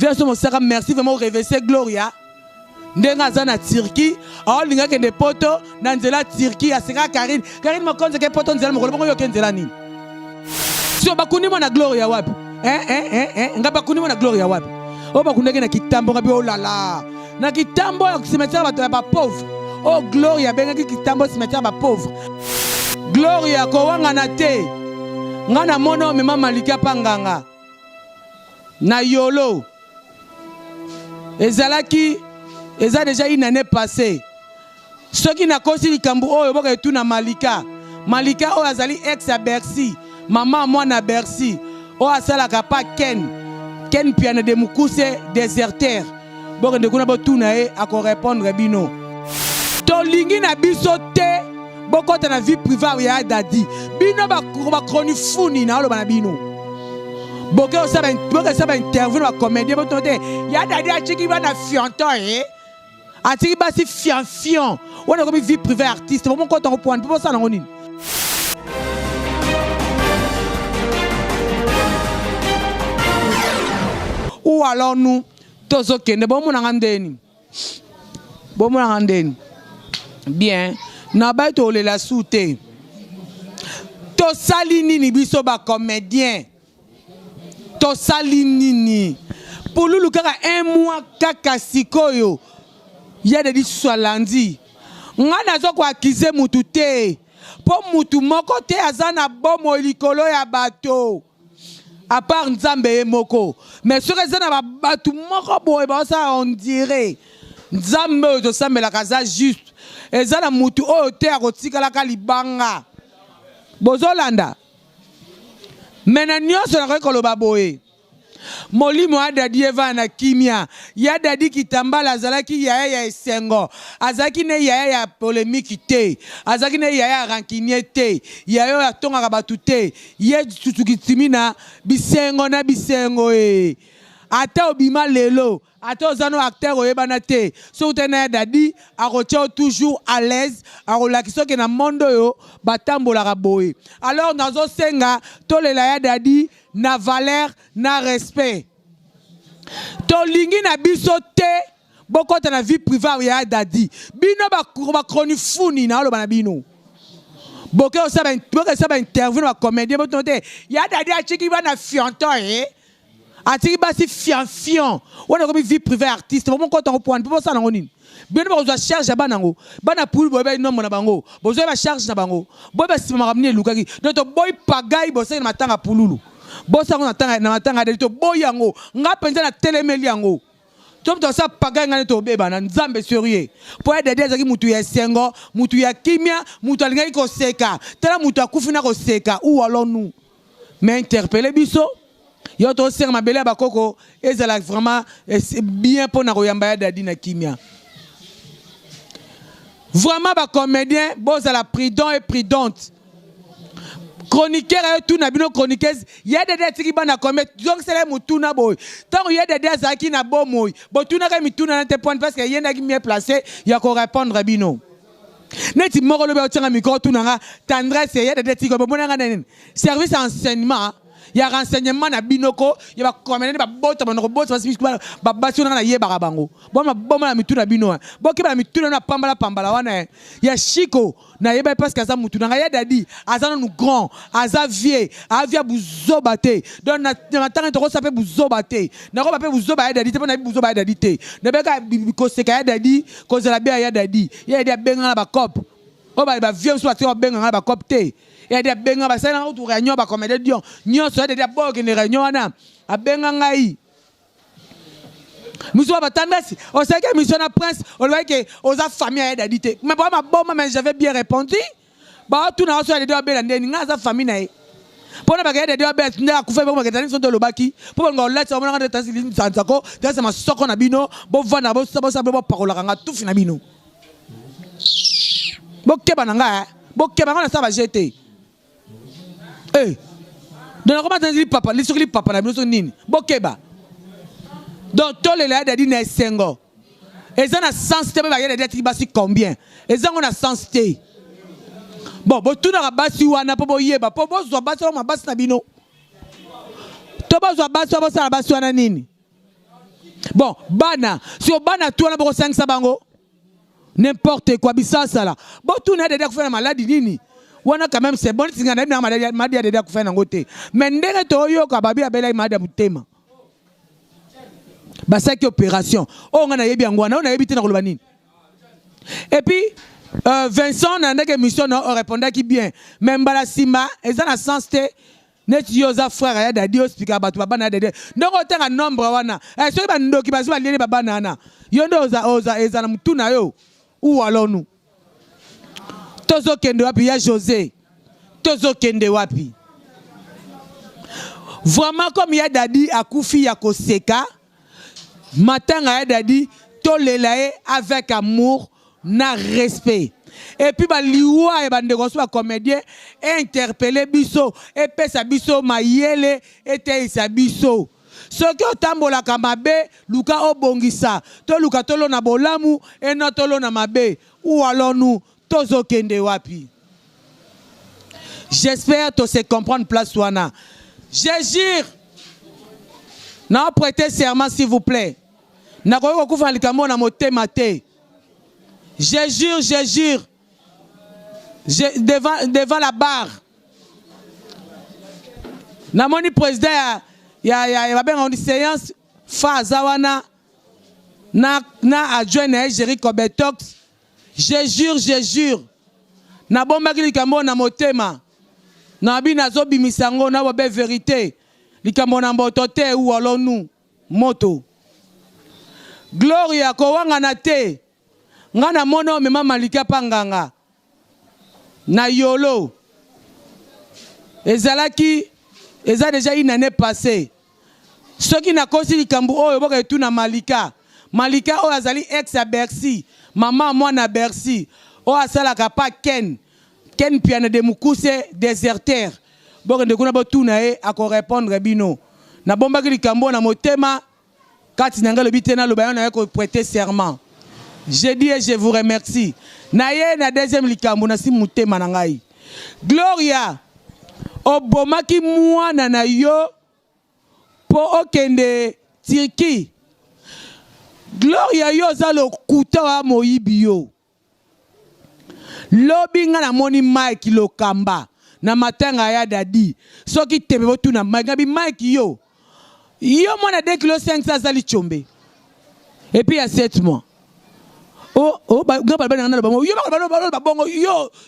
viens sur mon saka merci vraiment reverser Gloria ndenga za na Turquie a linga ke de poto na nzela Turquie a seka Karine mo konze ke poto nzela mo bongo yo ke nzela nini so bakuni mo na Gloria wapi nga bakuni mo na Gloria wapi o bakundeke na kitambo ngabi o lala na kitambo ya cimetière ba pauvre o Gloria benga ki kitambo cimetière ba pauvre Gloria ko wanga na te ngana mono mema malika panganga na yolo ezalaki eza déjà une année passée ceux qui n'a kosi likambu oyo boka etu na malika oyo azali ex à Bercy maman moi na Bercy o asalaka pa Ken piano de mukuse déserteur boka ndekuna botuna e ako répondre bino to lingi na biso te bokota na vie privée ya dadi bino ba chronique funi na oloba na bino boke osaba interview na comédien botote ya dadi achiki bana fianton atiki basi fian wana comme vie privée artiste bon kota ko point pour ça na nini ou alors nous tozo kende bon mona ngandeni bien na ba to le la soute to salini ni biso ba comédien to salini pour lulu kaka un mois kaka sikoyo ya de swalandi ngana zo ko akize mutu te po mutu moko te azana bomo likolo ya bato à part Nzambe moko mais sur ezana ba bato moko boye ba ça on dirait Nzambe to sambela kaza juste ezana mutu o te akotikala ka libanga bozolanda mena nyonso na koloba boye molimo adadi eva na kimia ya dadi kitambala azalaki yaya ya esengo azalaki ne yaya ya polémique te azalaki ne yaya ya rancunier te yaya ya tongaka batu te ye tutukitimina bisengo na bisengo ata obima lelo ata ozano acteur oyebana te so tena dadi akotia toujours à l'aise akolakisa ke na mondo yo batambolaka boye alors nazo senga tolela ya dadi na valeur na respect to lingi na biso te bokota na vie privée ya dadi bino ba chronique funi na oloba na bino boke osaba interview na comédien botote ya dadi achiki bana fianton atiki basi fian wana comme vie privée artiste bon kota ko point pour ça na nini bien ba zo charge banango bana poule boy nombre na bango bozo ba charge na bango boy ba sima makamni lukaki donc boy pagai bosse na matanga pululu bossa na matanga de to boy yango nga penza na telemeli yango to ça pagai ngane to beba na Nzambe sérieux pour aider des aki mutu ya sengo mutu ya kimia mutu alingai ko seka tela mutu akufina ko seka ou alors nous mais interpeller biso yo to ser mabele bakoko ezala vraiment bien pour na koyamba ya dadi na kimia vraiment ba comédien bozala prudent et prudente chroniqueur et tout na bino chroniqueuse ya dadi atiki bana commettre donc c'est les mutuna boy tant ya dadi azaki na bomoy botuna ka mituna na te point parce que yenda ki mieux placé ya ko répondre bino neti moko lobe otinga micro tunanga tendresse ya dadi atiki bo monanga nene service enseignement ya renseignement na binoko ya ba comédien ba bota banoko bota ba basuna na yeba bango boma na mituna bino boki ba mituna na pambala wana ya shiko na yeba parce que ça mutuna ya dadi azana nous grand aza vieux avia buzobate donc na tanga to sape buzobate na ko ba pe buzoba ya dadi te na buzoba ya dadi te na beka ko seka ya dadi ko zala bia ya dadi ya dia benga na ba cop o ba vieux so ati o benga na ba cop te et des benga ba sana autour réunion ba comédien dion nyo so des bok ni réunion wana a benga ngai muso ba tendance on sait que mission na prince on voit que aux famille a d'adité mais pas ma bombe mais j'avais bien répondu ba tout na so des ba ndeni nga famille na pona ba ga des ba nda ku fa ba ga tani so to lobaki po ngo lati on nga tasi lim sanzako tasi ma soko na bino bo vana bo sa bo parola nga tout fina bino bo keba na nga bo keba nga na sa ba jeter donc comment tu dis papa les sur les papa na biso nini bokeba donc tous les là dadi na sengo ezana na sens te ba ya dadi basi combien ezango na sens te bon bo tuna ka basi wana po boyeba po bo zo basi ma basi na bino to bo zo basi wana nini Bon, bana, si on bana tout on a pour 5 sabango. N'importe quoi, bisa ça là. Bon, tout n'a déjà fait la maladie nini. On a quand même c'est bon, si on a maladie déjà fait un côté. Mais n'importe toyo kababi abela madame tema. Bah c'est opération. Oh on a yebi angwana, on a yebi tena kolobani. Et puis Vincent n'a pas mission on répondait qui bien. Même bala sima, et ça n'a sens te net yoza frère ya dadi hospital batu baba na dede. Donc on a un nombre wana. Eh so ba ndo ki bazu aliene baba nana. Yondo oza ezana mutuna yo. Où allons-nous? Tozo kende wapi ya José. Tozo kende wapi. Vraiment comme ya dadi akufi ya koseka. Matin ya dadi tolelae avec amour na respect. Et puis ba liwa e bande ko so comédien interpeller biso et pesa biso mayele et sa biso. Ce qui est tambola kamabe, luka obongisa, to luka tolo na bolamu, et non tolo na mabe. Où allons-nous? Tozo kende wapi. J'espère que c'est comprendre place wana. Je jure. Non, prêtez serment s'il vous plaît. Na koyo koufan likamo na mote mate. Je jure. Devant la barre. Na moni président il y a une séance phase na adjoint Jerry Kobetox. Je jure. Na bomba ki likambo na motema. Na bina zo bimisango na wabe vérité. Likambo na mbotote ou allons-nous moto. Gloria ko wanga na te. Ngana mono mema malika panganga. Na yolo. Ezalaki eza déjà une année passée. Ceux qui n'a pas dit Kambu, oh, ils tout na Malika. Malika, oh, azali ex à Bercy. Maman, moi, na Bercy. Oh, asala kapa Ken. Ken piano de Moukouse déserteur. Bon, de kuna tout na à répondre bino. Na bomba ki Kambu na motema. Kati nanga le bitena le bayon na ko prêter serment. Je dis et je vous remercie. Na ye na deuxième likambu na si motema na ngai. Gloria. Obomaki mwana na yo po okende Turquie. Gloria yo za lo kuta wa moyibi yo. Lobinga na moni Mike lo kamba na matanga ya dadi. Soki tebe botu na Mike yo. Yo mwana 2 kg 500 zali chombe. Et puis il y a 7 mois. Oh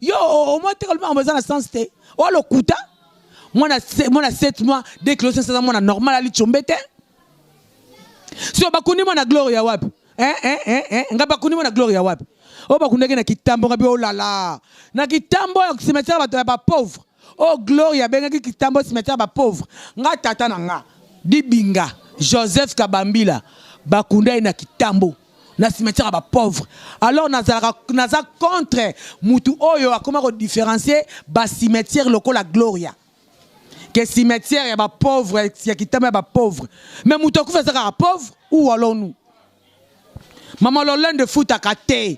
yo au moins tellement besoin de sens te. Oh lo kuta. Moi, on a 7 mois, dès que le 500 mois, normal, ali chombete. Si on va connaître la gloria wap. On va connaître la gloria wap. On va connaître na kitambo, oh là là. Na kitambo, cimetière va pauvre. Oh gloria, ben na kitambo, cimetière va pauvre. Nga tata na nga. Dibinga, Joseph Kabambila, bakunda na kitambo. Na cimetière va pauvre. Alors, naza contre mutu oyo, comment différencier ba cimetière local la gloria. Que cimetière est pauvre, c'est qui t'aime est pauvre. Mais Moutokou fait ça pauvre, où allons-nous? Maman l'olène de foot à kate.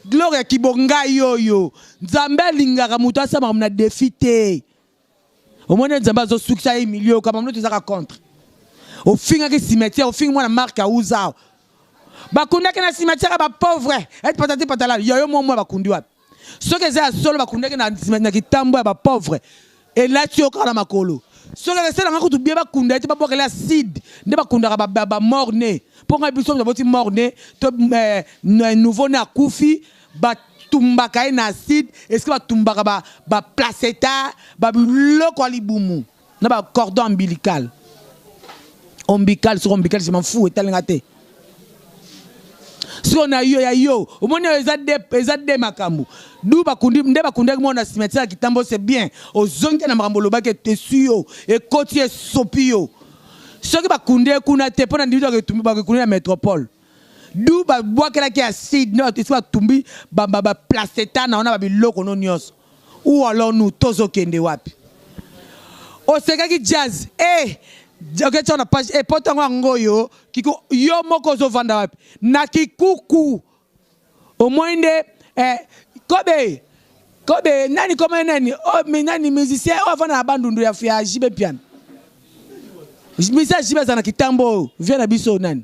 Gloria kibonga yo. Nzambe lingara Moutoua sa m'a défité. Au moins Nzambe zo succès milieu comme nous ça contre. Au fin que cimetière, au fin moi la marque à Ouza. Bakunda que na cimetière est pauvre. Et patati patala, yo moi bakundi wa. Ce que c'est solo bakunda que na cimetière qui tambo est pauvre. Et là tu as ma colo. Si on a resté dans le bien bakunda, tu vas boire l'acide. Ne pas kunda ba morné. Pour un buisson de morné, nouveau na koufi, ba tumbaka na acide. Est-ce que ba tumbaka ba placenta, ba loko alibumu. Na ba cordon ombilical. Ombilical sur ombilical, je m'en fous. Et tel ngate. Si on a yo, au moins ils des makambu. D'où bakundi, m'de bakundi que moi on a cimetière qui tambo c'est bien. Aux zones qui na mambolo ba que tessuyo et côtier sopio. Ce qui bakundi kuna te pona ndizo que tumbi bakundi la métropole. D'où ba bois que la qui acide non, tu soit tumbi ba placenta na on a ba biloko no nyos. Ou alors nous tozo kende wapi. O seka ki jazz ok, tu as page et pourtant ngoyo kiko yo moko zo vanda wapi na kikuku au moins kobe nani comme nani oh mais nani musicien oh vana bandundu ya fia jibe piano musicien jibe za na kitambo vient na biso nani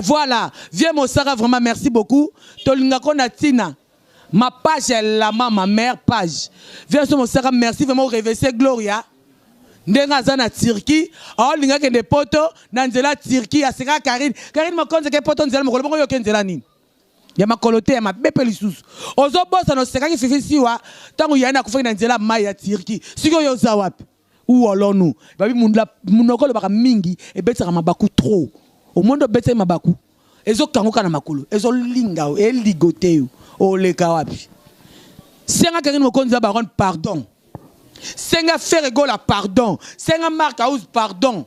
Voilà. Viens mon Sarah, vraiment merci beaucoup. Tolingako Natina. Ma page est là, ma mère page. Viens sur mon Sarah, merci vraiment réveiller Gloria. Ndenga zana Turquie. Oh linga kende poto nanzela Turquie aseka Karine. Karine mokonze ke poto nzela mokolo yo kenzela nini. Ya makolote ya mabepe lisusu. Ozo bossa no seka ki fifi siwa tango yana kufanya nzela mai ya Turquie. Siko yo za wapi? Ou olonu. Babi munokolo baka mingi e betsa mabaku trop. Au monde bete mabaku. Ezo kangoka na makolo. Ezo linga o e ligote o le kawapi. Senga Karine mokonze baron pardon. Senga Ferregola pardon. Senga Marc House pardon.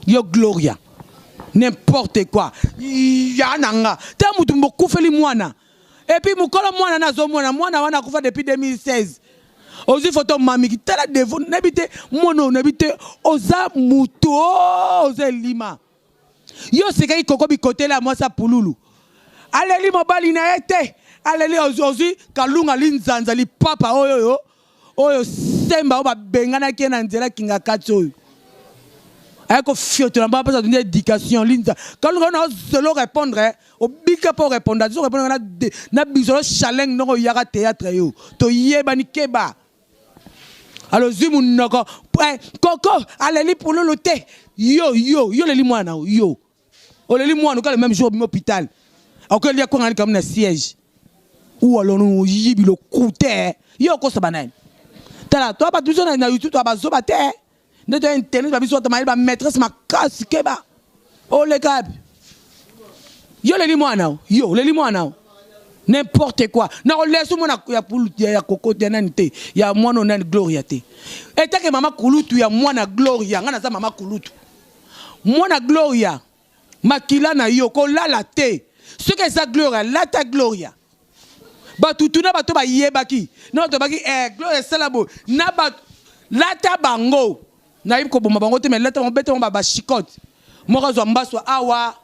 Yo Gloria. N'importe quoi. Yananga. T'as moutou mokoufeli mouana. Et puis moukolo mouana na zo mouana. Mouana wana koufa depuis 2016. Ozi photo mami qui t'a la dévon. N'habite mono. N'habite oza mouto. Oza lima. Yo c'est qu'il koko bi côté là moi ça pouloulou. Allez li mobali na ete. Allez li ozi kalunga linzanza li papa oyo yo. Oyo semba oba bengana ki na nzela kinga katso. Ayako fiote na ba pas donner éducation linza. Quand on a solo répondre au bika pour répondre, zo répondre na bizolo chaleng no yara théâtre yo. To yeba ni keba. Alors zimu noko koko allez li pour le thé. Yo le li mwana yo. O le li mwana ka le même jour au hôpital. Encore il y a quoi comme na siège. Ou alors nous yibi le coûter. Yo ko sabanai. Tala toi pas toujours na YouTube toi ba zo ba te. Ne doit internet ba biso ta ma maîtresse ma casse keba. Oh les gars. Yo le li mwana. Yo le li mwana. N'importe quoi. Na o laisse moi ya pour ya koko tenante. Ya mwana na gloria te. Et ta que mama kulutu ya mwana gloria ngana za mama kulutu. Mwana gloria makila na yo ko lala te. Ce que ça gloria la ta gloria. Batutuna bato ba yebaki. Non to baki gloria salabo. Na bat la ta bango. Na yib ko boma bango te mais la ta bete ba chicote. Morozo mbaswa awa.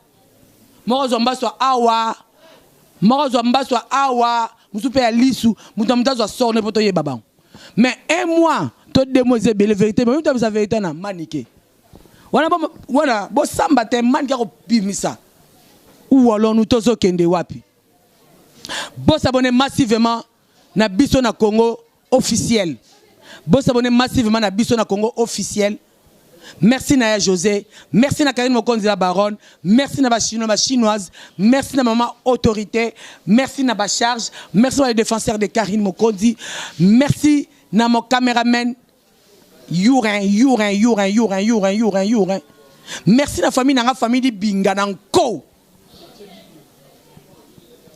Morozo mbaswa awa. Morozo mbaswa awa. Musupe ya lisu, mutamdazo sorne poto ye babang. Mais un mois to démoiser belle vérité, mais mutam sa vérité na manique. Wana bo samba te man ka ko bimisa. Ou alors nous tozo kende wapi. Bo s'abonner massivement na biso na Congo officiel. Bo s'abonner massivement na biso na Congo officiel. Merci Naya José, merci na Karine Mokonzi la baronne, merci na ba chinoise, merci na maman autorité, merci na ba charge, merci na les défenseurs de Karine Mokonzi, merci na mon caméraman Yourin. Merci na famille na famille di Binga nanko.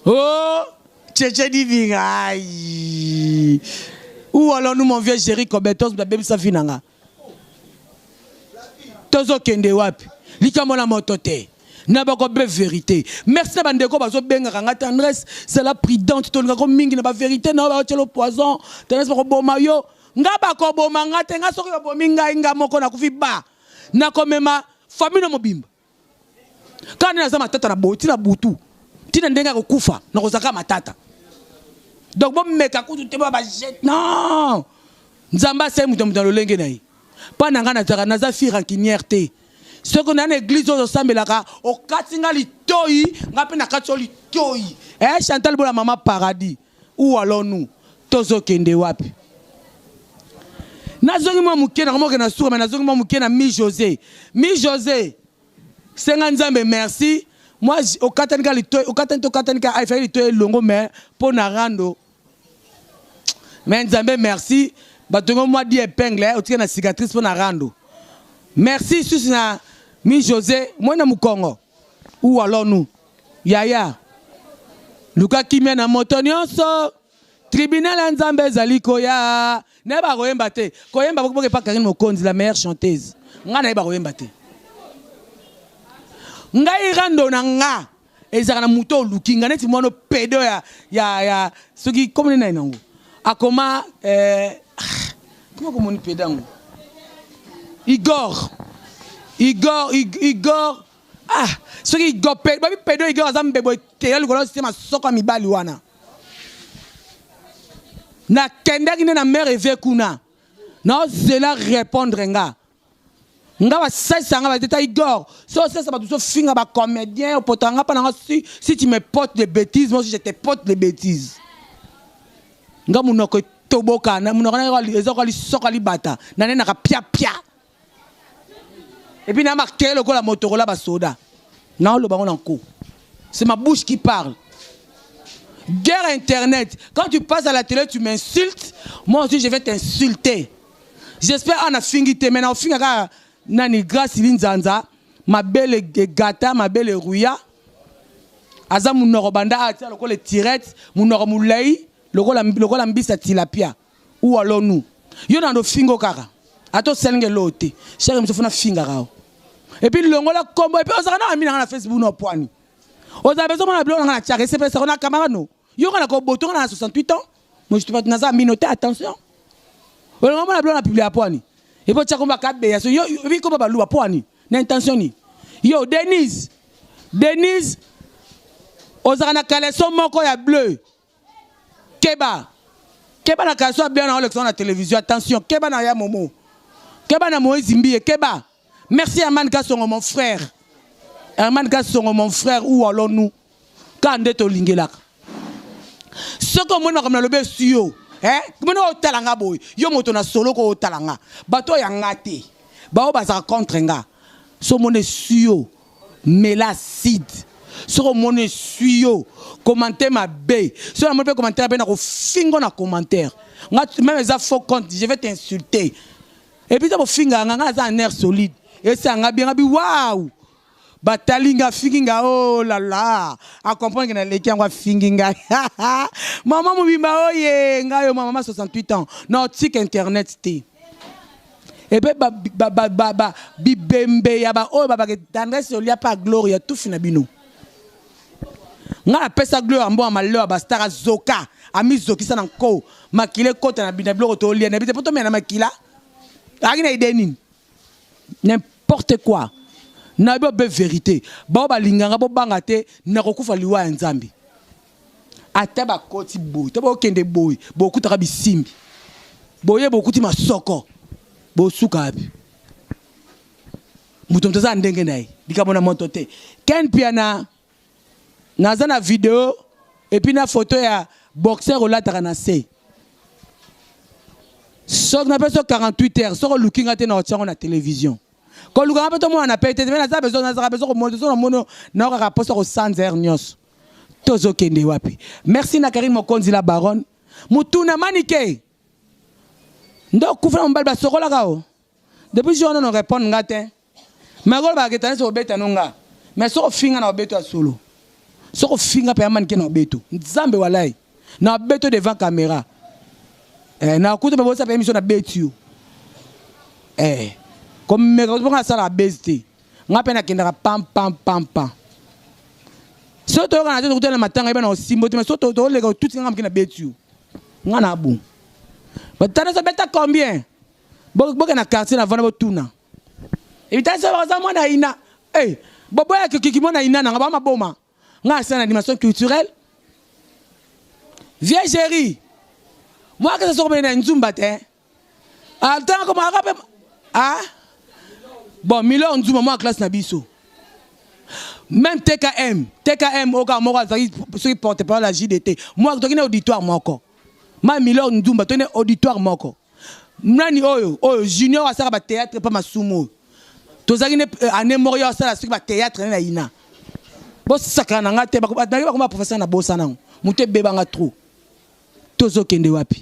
Oh, Tchétché di Binga. Ou alors nous mon vieux Jerry Kobetos ba baby safinanga. Tozo kende wapi. Likamo la motote. Na ba ko be vérité. Merci na bandeko bazo benga nga tendresse, c'est la prudente to ngako mingi na ba vérité na ba tshelo poison. Tendresse ba ko boma yo. Nga ba ko boma nga te nga soko yo bominga nga moko na kufi ba. Na ko mema famille no mobimba. Kana na za matata na boti na butu. Tina ndenga ko kufa na ko zaka matata. Donc bon meka kutu te ba jet. Non. Nzamba se muto muto lolenge na yi. Pas nangana tara naza fi rancunière te. Ce qu'on a une église au sambelaka au katinga li toi ngape na katso li toi. Chantal bola maman paradis. Où allons-nous? Tozo kende wapi. Nazongi mo muke na mo na sura mais nazongi mo muke na Mi José. Mi José. Senga nzambe merci. Moi au katinga li toi au katinga a fait li toi longo mais pour na rando. Mais nzambe merci. Batongo moi di épingle au tika na cicatrice pour na rando. Merci sus na Mi José moi na mukongo. Où alors nous Yaya Luka kimia na moto nyonso tribunal nzambe ezali koya ne ba koyemba te koyemba boke pa Karine Mokonzi la meilleure chanteuse nga na ba koyemba te ngai rando na nga ezaka na muto lukinga neti mono pedo ya soki comme na nango akoma comment comme on pédango Igor ah ce qui Igor pédo Igor azambe boy te alukolo système soko mibali wana na kenda kine na mère eve kuna na zela répondre nga nga ba sanga ba teta Igor so ça ba tout finga ba comédien au potanga pa nga si tu me portes des bêtises moi aussi je te porte des bêtises nga munoko toboka na munoko na ezoko li soka li bata na nena ka pia pia et puis na marqué le ko la Motorola ba soda na le bango nanko c'est ma bouche qui parle. Guerre internet quand tu passes à la télé tu m'insultes moi aussi je vais t'insulter. J'espère qu'on a fini mais on finit nani grâce linzanza ma belle gata ma belle rouya aza munoro banda atia loko le tirette munoro mulai loko la mbisa tilapia ou alors nous yo na do fingo kaka ato selenge lote chéri msofuna finga kao et puis longo la combo et puis on na ami na Facebook no poani on a besoin na blonga na tiare c'est pas ça on a camarano yo kana ko boto na 68 ans moi je te pas naza minoté attention on a blonga na publier poani et puis tchako makabe ya so yo vi ko ba luwa poani na intention ni yo Denise ozaka na caleçon moko ya bleu keba na caleçon bien na l'élection na télévision attention keba na ya momo keba na Moïse Mbie keba merci Herman Kassongo mon frère mon frère où allons-nous quand ndete olingelaka soko mona comme na lobe suyo mona otalanga boy yo moto na solo ko otalanga bato ya ngate ba o bazaka contre nga so mona suyo melacide soko mona suyo commenter ma bé so na mona commentaire ben na ko fingo na commentaire même ça faux compte je vais t'insulter et puis ça bo finga nga za un air solide et ça nga bien bi waouh batalinga finginga oh là là à comprendre que na leki ngwa finginga maman mubimba oye nga yo maman 68 ans non tic internet té et ben bibembe ya ba oh baba ke tendresse olia pas gloria tout fina bino nga pesa gloire mbo malheur ba star zoka ami zoki sana ko makile kota na binablo to olia na bite poto mena makila agina ideni n'importe quoi na ba vérité ba ba linganga bo bangate na kokufa liwa nzambi ata ba koti boy to ba okende boy bo kutaka bisimbi boye bo kuti masoko bo suka bi mutomto za ndenge nayi bikamona montote ken piana naza na vidéo et puis na photo ya boxeur olataka na se sok na peso 48 heures soko looking ate na otsango na télévision. Quand le grand peu on a pété, mais ça besoin de mono na rapport au 100 heures nyos. Tozo kende wapi. Merci na Karim Mokonzi la baronne. Mutuna manike. Ndo kufra mbalba sokola kao. Depuis je on répond ngate. Mais gol ba ketane so beta nonga. Mais so finga na beto solo. So finga pe manike na beto. Nzambe walai. Na beto devant caméra. Na kuto be bosa pe émission na betu. Comme mes grands ça la besté nga pena kindaka pam soto kana to le matin nga bena simbo mais soto to le tout nga mkina betu nga na bon batana ça beta combien boka na quartier na vana botuna et bitana ça baza mona ina bobo ya kiki mona ina nga ba maboma nga c'est une animation culturelle viergerie moi que ça soit bien nzumba te attends comment rappelle bon, Milo on dit maman en classe nabiso. Même TKM au cas moi ceux qui portent pas la JDT. Moi je connais auditoire moi encore. Ma Milo on dit tenez auditoire moi encore. Nani oyo junior à ça ba théâtre pas ma sumo. Tozaki ne année morio ça la ce ba théâtre na ina. Bo sakana ngate ba professeur na bossa na. Mute beba nga trop. Tozo kende wapi.